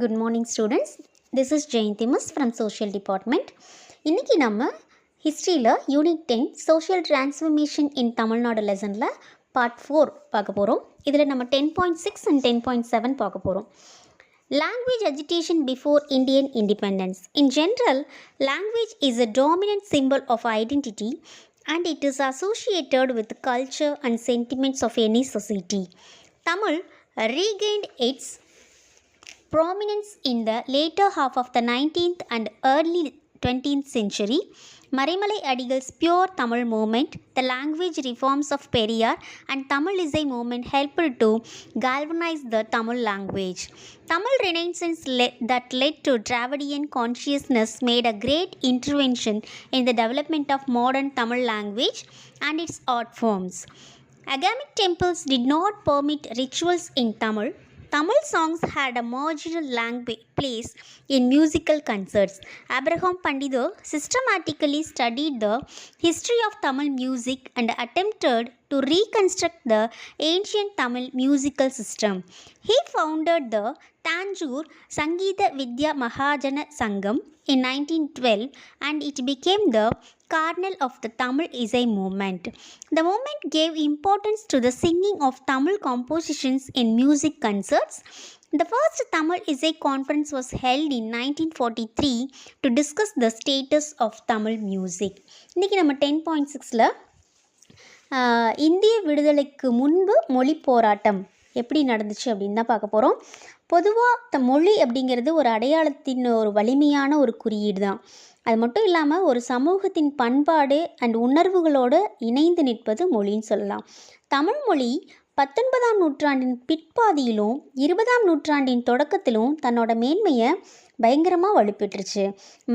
Good morning students. This is Jayanti Miss from Social Department. இன்னைக்கு நம்ம ஹிஸ்ட்ரியில் unit 10 social transformation in Tamil Nadu லெசனில் part 4 பார்க்க போகிறோம். இதில் நம்ம 10.6 and 10.7 பார்க்க போகிறோம். Language agitation before Indian independence. In general, language is a dominant symbol of identity and it is associated with culture and sentiments of any society. Tamil regained its prominence in the later half of the 19th and early 20th century. Marimalai Adigal's pure Tamil movement, the language reforms of Periyar and Tamilisai movement helped to galvanize the Tamil language. Tamil Renaissance that led to Dravidian consciousness made a great intervention in the development of modern Tamil language and its art forms. Agamic temples did not permit rituals in Tamil. Tamil songs had a marginal place in musical concerts. Abraham Pandithu systematically studied the history of Tamil music and attempted to reconstruct the ancient Tamil musical system. He founded the Tanjore Sangeeta Vidya Mahajana Sangam in 1912 and it became the kernel of the Tamil Isai movement. The movement gave importance to the singing of Tamil compositions in music concerts. The first Tamil Isai conference was held in 1943 to discuss the status of Tamil music. இன்னைக்கு நம்ம 10.6ல இந்திய விடுதலைக்கு முன்பு மொழி போராட்டம் எப்படி நடந்துச்சு அப்படின்னு தான் பார்க்க போகிறோம். பொதுவாக மொழி அப்படிங்கிறது ஒரு அடையாளத்தின் ஒரு வலிமையான ஒரு குறியீடு தான். அது மட்டும் இல்லாமல் ஒரு சமூகத்தின் பண்பாடு அண்ட் உணர்வுகளோடு இணைந்து நிற்பது மொழின்னு சொல்லலாம். தமிழ் மொழி 19ஆம் நூற்றாண்டின் பிற்பாதியிலும் 20ஆம் நூற்றாண்டின் தொடக்கத்திலும் தன்னோட மேன்மையை பயங்கரமாக வலுப்பெற்றுச்சு.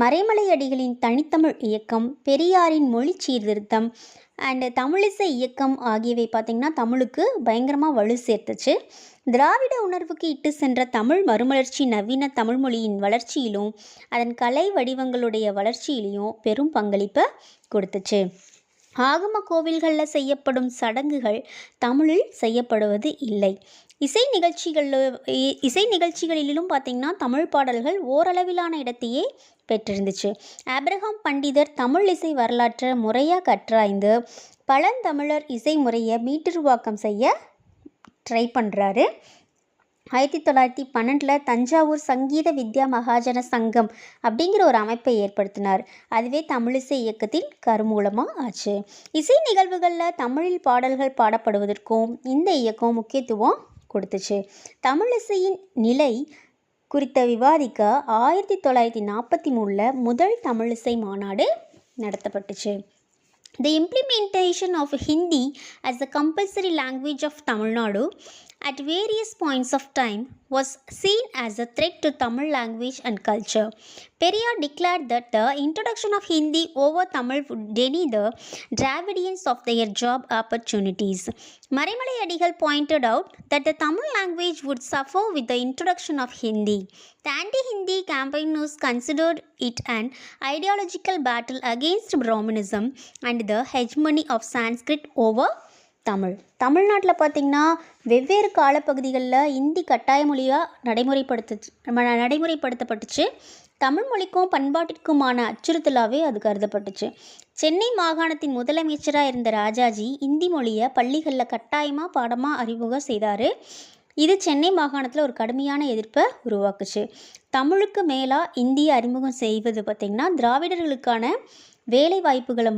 மறைமலை அடிகளின் தனித்தமிழ் இயக்கம், பெரியாரின் மொழி சீர்திருத்தம் அண்டு தமிழிசை இயக்கம் ஆகியவை பார்த்திங்கன்னா தமிழுக்கு பயங்கரமாக வலு சேர்த்துச்சு. திராவிட உணர்வுக்கு இட்டு சென்ற தமிழ் மறுமலர்ச்சி நவீன தமிழ் மொழியின் வளர்ச்சியிலும் அதன் கலை வடிவங்களுடைய வளர்ச்சியிலையும் பெரும் பங்களிப்பை கொடுத்துச்சு. ஆகம கோவில்களில் செய்யப்படும் சடங்குகள் தமிழில் செய்யப்படுவது இல்லை. இசை நிகழ்ச்சிகளிலும் பார்த்திங்கன்னா தமிழ் பாடல்கள் ஓரளவிலான இடத்தையே பெற்றிருந்துச்சு. ஆப்ரஹாம் பண்டிதர் தமிழ் இசை வரலாற்றை முறையாக கற்றாய்ந்து பழந்தமிழர் இசை முறையை மீட்டுருவாக்கம் செய்ய ட்ரை பண்ணுறாரு. 1912 தஞ்சாவூர் சங்கீத வித்யா மகாஜன சங்கம் அப்படிங்கிற ஒரு அமைப்பை ஏற்படுத்தினார். அதுவே தமிழிசை இயக்கத்தின் கருமூலமாக ஆச்சு. இசை நிகழ்வுகளில் தமிழில் பாடல்கள் பாடப்படுவதற்கும் இந்த இயக்கம் முக்கியத்துவம் கொடுத்துச்சு. தமிழிசையின் நிலை குறித்த விவாதிக்க 1943 முதல் தமிழிசை மாநாடு நடத்தப்பட்டுச்சு. The implementation of Hindi as a compulsory language of Tamil Nadu at various points of time was seen as a threat to Tamil language and culture. Periyar declared that the introduction of Hindi over Tamil would deny the Dravidians of their job opportunities. Marimalai Adigal pointed out that the Tamil language would suffer with the introduction of Hindi. The anti-Hindi campaigners considered it an ideological battle against Brahmanism and the hegemony of Sanskrit over தமிழ்நாட்டில் பார்த்திங்கன்னா வெவ்வேறு காலப்பகுதிகளில் இந்தி கட்டாய மொழியாக நடைமுறைப்படுத்தப்பட்டுச்சு. தமிழ் மொழிக்கும் பண்பாட்டிற்குமான அச்சுறுத்தலாகவே அது கருதப்பட்டுச்சு. சென்னை மாகாணத்தின் முதலமைச்சராக இருந்த ராஜாஜி இந்தி மொழியை பள்ளிகளில் கட்டாயமாக பாடமாக அறிமுகம் செய்தார். இது சென்னை மாகாணத்தில் ஒரு கடுமையான எதிர்ப்பை உருவாக்குச்சு. தமிழுக்கு மேலாக இந்தியை அறிமுகம் செய்வது பார்த்திங்கன்னா திராவிடர்களுக்கான வேலை வாய்ப்புகளை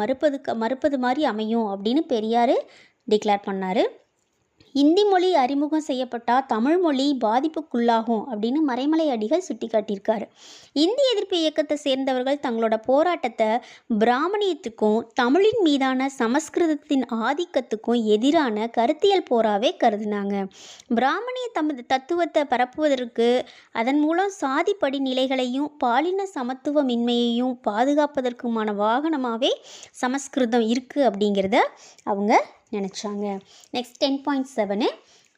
மறுப்பது மாதிரி அமையும் அப்படின்னு பெரியார் டிக்ளேர் பண்ணார். இந்தி மொழி அறிமுகம் செய்யப்பட்டால் தமிழ் மொழி பாதிப்புக்குள்ளாகும் அப்படின்னு மறைமலை அடிகள் சுட்டி காட்டியிருக்காரு. இந்தி எதிர்ப்பு இயக்கத்தை சேர்ந்தவர்கள் தங்களோட போராட்டத்தை பிராமணியத்துக்கும் தமிழின் மீதான சமஸ்கிருதத்தின் ஆதிக்கத்துக்கும் எதிரான கருத்தியல் போராவே கருதினாங்க. பிராமணிய தத்துவத்தை பரப்புவதற்கு அதன் மூலம் சாதி படிநிலைகளையும் பாலின சமத்துவமின்மையையும் பாதுகாப்பதற்குமான வாகனமாகவே சமஸ்கிருதம் இருக்குது அப்படிங்கிறத அவங்க நினச்சாங்க. Next 10.7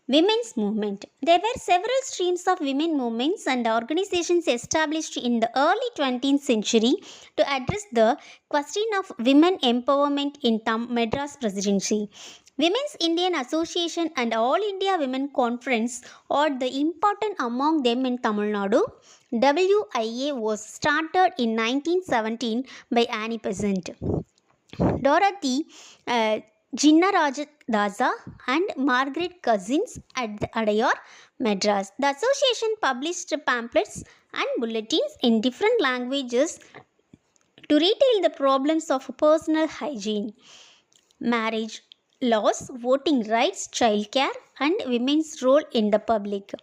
Women's movement. There were several streams of women movements and organizations established in the early 20th century to address the question of women empowerment in Madras Presidency. Women's Indian Association and All India Women Conference are the important among them in Tamil Nadu. WIA was started in 1917 by Annie Besant, Dorothy Jinnarajadasa and Margaret Cousins at the Adayar, Madras. The association published pamphlets and bulletins in different languages to retail the problems of personal hygiene, marriage laws, voting rights, childcare, and women's role in the public.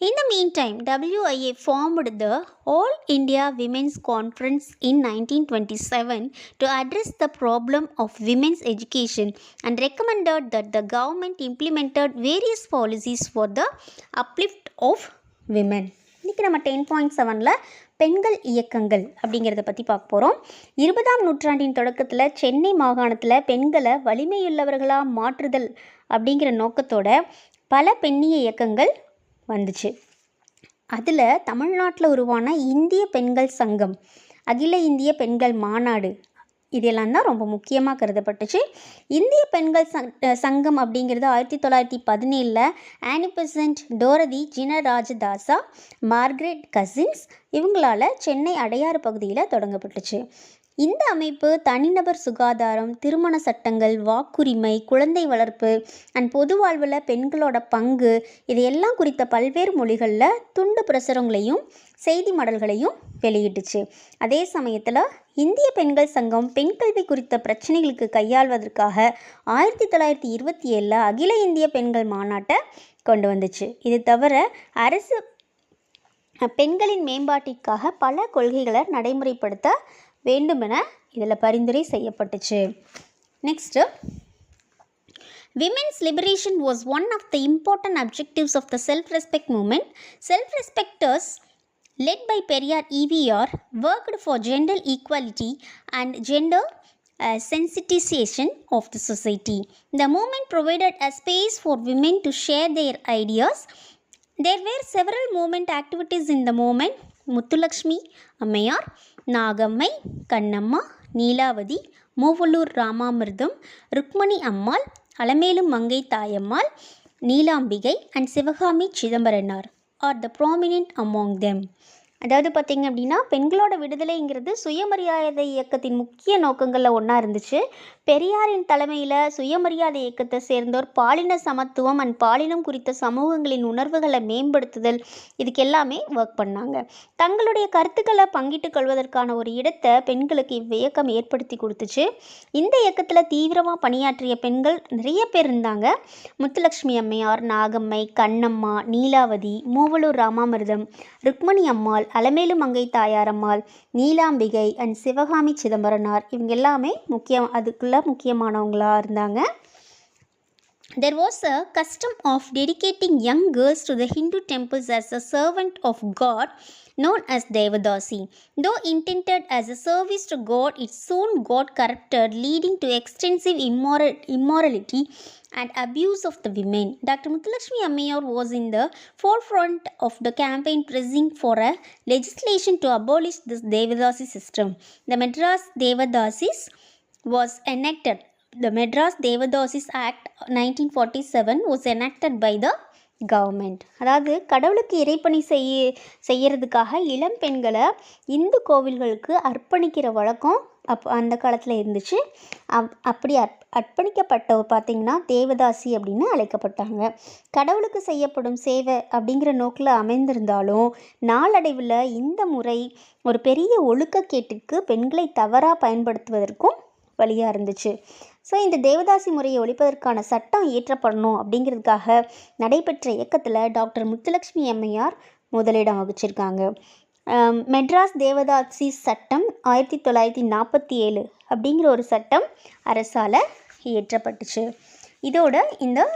In the meantime, WIA formed the All India Women's Conference in 1927 to address the problem of women's education and recommended that the government implemented various policies for the uplift of women. இன்றைக்கி நம்ம 10.7ல் பெண்கள் இயக்கங்கள் அப்படிங்கிறத பற்றி பார்க்க போகிறோம். 20ஆம் நூற்றாண்டின் தொடக்கத்தில் சென்னை மாகாணத்தில் பெண்களை வலிமையுள்ளவர்களாக மாற்றுதல் அப்படிங்கிற நோக்கத்தோட பல பெண்ணிய இயக்கங்கள் வந்துச்சு. அதில் தமிழ்நாட்டில் உருவான இந்திய பெண்கள் சங்கம், அகில இந்திய பெண்கள் மாநாடு, இதெல்லாம் தான் ரொம்ப முக்கியமாக கருதப்பட்டுச்சு. இந்திய பெண்கள் சங்கம் அப்படிங்கிறது 1917 Annie Besant, Dorothy Jinarajadasa, Margaret Cousins இவங்களால் சென்னை அடையாறு பகுதியில் தொடங்கப்பட்டுச்சு. இந்த அமைப்பு தனிநபர் சுகாதாரம், திருமண சட்டங்கள், வாக்குரிமை, குழந்தை வளர்ப்பு அண்ட் பொது வாழ்வில் பெண்களோட பங்கு இதையெல்லாம் குறித்த பல்வேறு மொழிகளில் துண்டு பிரசுரங்களையும் செய்தி மடல்களையும் வெளியிட்டுச்சு. அதே சமயத்தில் இந்திய பெண்கள் சங்கம் பெண் கல்வி குறித்த பிரச்சனைகளுக்கு கையாள்வதற்காக 1927 அகில இந்திய பெண்கள் மாநாட்டை கொண்டு வந்துச்சு. இது தவிர அரசு பெண்களின் மேம்பாட்டிற்காக பல கொள்கைகளை நடைமுறைப்படுத்த வேண்டுமென இதில் பரிந்துரை செய்யப்பட்டுச்சு. Next, Women's liberation was one of the important objectives of the self-respect movement. Self-respecters led by Periyar EVR worked for gender equality and gender sensitization of the society. The movement provided a space for women to share their ideas. There were several movement activities in the movement. Muthulakshmi Ammayar, Nagammai, Kannamma, Neelavadi, Movalur Ramamirtham, Rukmani Ammal, Alamelum Mangai Thayammal, Neelambigai and Sivagami Chidambarannar are the prominent among them. அதாவது பார்த்திங்க அப்படின்னா பெண்களோட விடுதலைங்கிறது சுயமரியாதை இயக்கத்தின் முக்கிய நோக்கங்களில் ஒன்றா இருந்துச்சு. பெரியாரின் தலைமையில் சுயமரியாதை இயக்கத்தை சேர்ந்தோர் பாலின சமத்துவம் அண்ட் பாலினம் குறித்த சமூகங்களின் உணர்வுகளை மேம்படுத்துதல் இதுக்கு எல்லாமே ஒர்க் பண்ணாங்க. தங்களுடைய கருத்துக்களை பங்கிட்டு கொள்வதற்கான ஒரு இடத்தை பெண்களுக்கு இவ்வியக்கம் ஏற்படுத்தி கொடுத்துச்சு. இந்த இயக்கத்தில் தீவிரமாக பணியாற்றிய பெண்கள் நிறைய பேர் இருந்தாங்க. முத்துலட்சுமி அம்மையார், நாகம்மை, கண்ணம்மா, நீலாவதி, மூவலூர் ராமாமிர்தம், ருக்மணி அம்மாள், அலமேலு மங்கை தாயாரம்மாள், நீலாம்பிகை அண்ட் சிவகாமி சிதம்பரனார் இவங்க எல்லாமே அதுக்குள்ள முக்கியமானவங்களாக இருந்தாங்க. There was a custom of dedicating young girls to the Hindu temples as a servant of God known as Devadasi. Though intended as a service to God, it soon got corrupted, leading to extensive immorality and abuse of the women. Dr. Muthulakshmi Ammayar was in the forefront of the campaign pressing for a legislation to abolish this Devadasi system. The Madras Devadasis was enacted. The Madras Devadasis Act 1947 was enacted by the government. அதாவது கடவுளுக்கு இறைப்பணி செய்யறதுக்காக இளம் பெண்களை இந்து கோவில்களுக்கு அர்ப்பணிக்கிற வழக்கம் அந்த காலத்தில் இருந்துச்சு. அப்படி அர்ப்பணிக்கப்பட்டவர் பார்த்திங்கன்னா தேவதாசி அப்படின்னு அழைக்கப்பட்டாங்க. கடவுளுக்கு செய்யப்படும் சேவை அப்படிங்கிற நோக்கில் அமைந்திருந்தாலும் நாளடைவில் இந்த முறை ஒரு பெரிய ஒழுக்கக்கேட்டிற்கு பெண்களை தவறாக பயன்படுத்துவதற்கும் வழியாக இருந்துச்சு. ஸோ இந்த தேவதாசி முறையை ஒழிப்பதற்கான சட்டம் இயற்றப்படணும் அப்படிங்கிறதுக்காக நடைபெற்ற இயக்கத்தில் டாக்டர் முத்துலட்சுமி அம்மையார் முதலிடம் வகிச்சிருக்காங்க. மெட்ராஸ் தேவதாசி சட்டம் 1947 அப்படிங்கிற ஒரு சட்டம் அரசால் இயற்றப்பட்டுச்சு. இதோட இந்த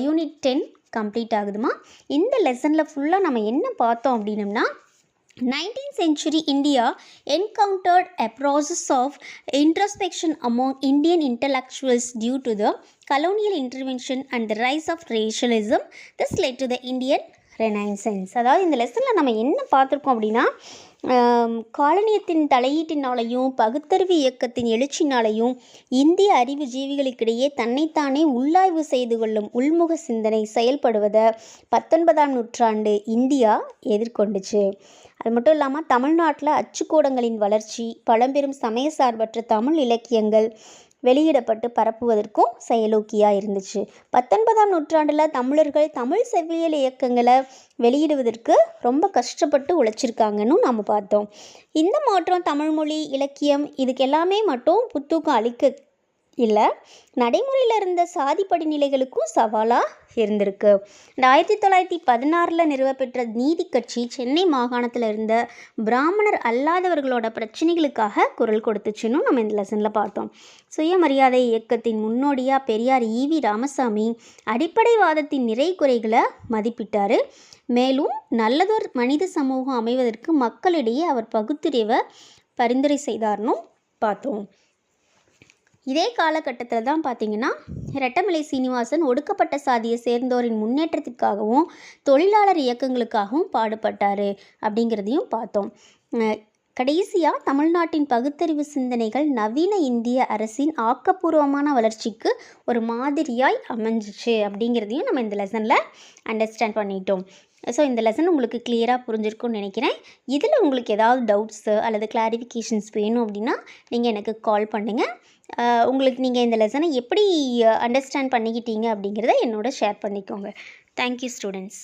யூனிட் 10 கம்ப்ளீட் ஆகுதுமா. இந்த லெசனில் ஃபுல்லாக நம்ம என்ன பார்த்தோம் அப்படின்னம்னா 19th century India encountered a process of introspection among Indian intellectuals due to the colonial intervention and the rise of racialism. This led to the Indian Renaissance. அதாவது இந்த லெசனில் நம்ம என்ன பார்த்துருக்கோம் அப்படின்னா காலனியத்தின் தலையீட்டினாலையும் பகுத்தறிவு இயக்கத்தின் எழுச்சினாலையும் இந்திய அறிவு ஜீவிகளுக்கிடையே தன்னைத்தானே உள்ளாய்வு செய்து கொள்ளும் உள்முக சிந்தனை செயல்படுவதை 19ஆம் நூற்றாண்டு இந்தியா எதிர்கொண்டுச்சு. அது மட்டும் இல்லாமல் தமிழ்நாட்டில் அச்சுக்கூடங்களின் வளர்ச்சி, பழம்பெரும் சமய சார்பற்ற தமிழ் இலக்கியங்கள் வெளியிடப்பட்டு பரப்புவதற்கும் செயலூக்கியாக இருந்துச்சு. 19ஆம் நூற்றாண்டில் தமிழர்கள் தமிழ் செவ்வியல் இயக்கங்களை வெளியிடுவதற்கு ரொம்ப கஷ்டப்பட்டு உழைச்சிருக்காங்கன்னு நம்ம பார்த்தோம். இந்த மாற்றம் தமிழ்மொழி இலக்கியம் இதுக்கு எல்லாமே மட்டும் புத்தூக்கம் அளிக்க இல்லை, நடைமுறையில் இருந்த சாதி படிநிலைகளுக்கும் சவாலாக இருந்திருக்கு. 1916 நிறுவப்பெற்ற நீதி கட்சி சென்னை மாகாணத்தில் இருந்த பிராமணர் அல்லாதவர்களோட பிரச்சனைகளுக்காக குரல் கொடுத்துச்சுன்னு நம்ம இந்த லெசனில் பார்த்தோம். சுயமரியாதை இயக்கத்தின் முன்னோடியாக பெரியார் ஈவி ராமசாமி அடிப்படைவாதத்தின் நிறை குறைகளை மதிப்பிட்டார். மேலும் நல்லதொரு மனித சமூகம் அமைவதற்கு மக்களிடையே அவர் பகுத்தறிவை பரிந்துரை செய்தார்னும் பார்த்தோம். இதே காலகட்டத்தில் தான் பார்த்திங்கன்னா ரெட்டமலை சீனிவாசன் ஒடுக்கப்பட்ட சாதியை சேர்ந்தோரின் முன்னேற்றத்திற்காகவும் தொழிலாளர் இயக்கங்களுக்காகவும் பாடுபட்டார் அப்படிங்கிறதையும் பார்த்தோம். கடைசியாக தமிழ்நாட்டின் பகுத்தறிவு சிந்தனைகள் நவீன இந்திய அரசின் ஆக்கப்பூர்வமான வளர்ச்சிக்கு ஒரு மாதிரியாய் அமைஞ்சிச்சு அப்படிங்கிறதையும் நம்ம இந்த லெசனில் அண்டர்ஸ்டாண்ட் பண்ணிட்டோம். ஸோ இந்த லெசன் உங்களுக்கு கிளியராக புரிஞ்சிருக்கும்னு நினைக்கிறேன். இதில் உங்களுக்கு ஏதாவது டவுட்ஸு அல்லது கிளாரிஃபிகேஷன்ஸ் வேணும் அப்படின்னா நீங்கள் எனக்கு கால் பண்ணுங்கள். உங்களுக்கு நீங்கள் இந்த லெசனை எப்படி அண்டர்ஸ்டாண்ட் பண்ணிக்கிட்டீங்க அப்படிங்கிறத என்னோட ஷேர் பண்ணிக்கோங்க. Thank you students.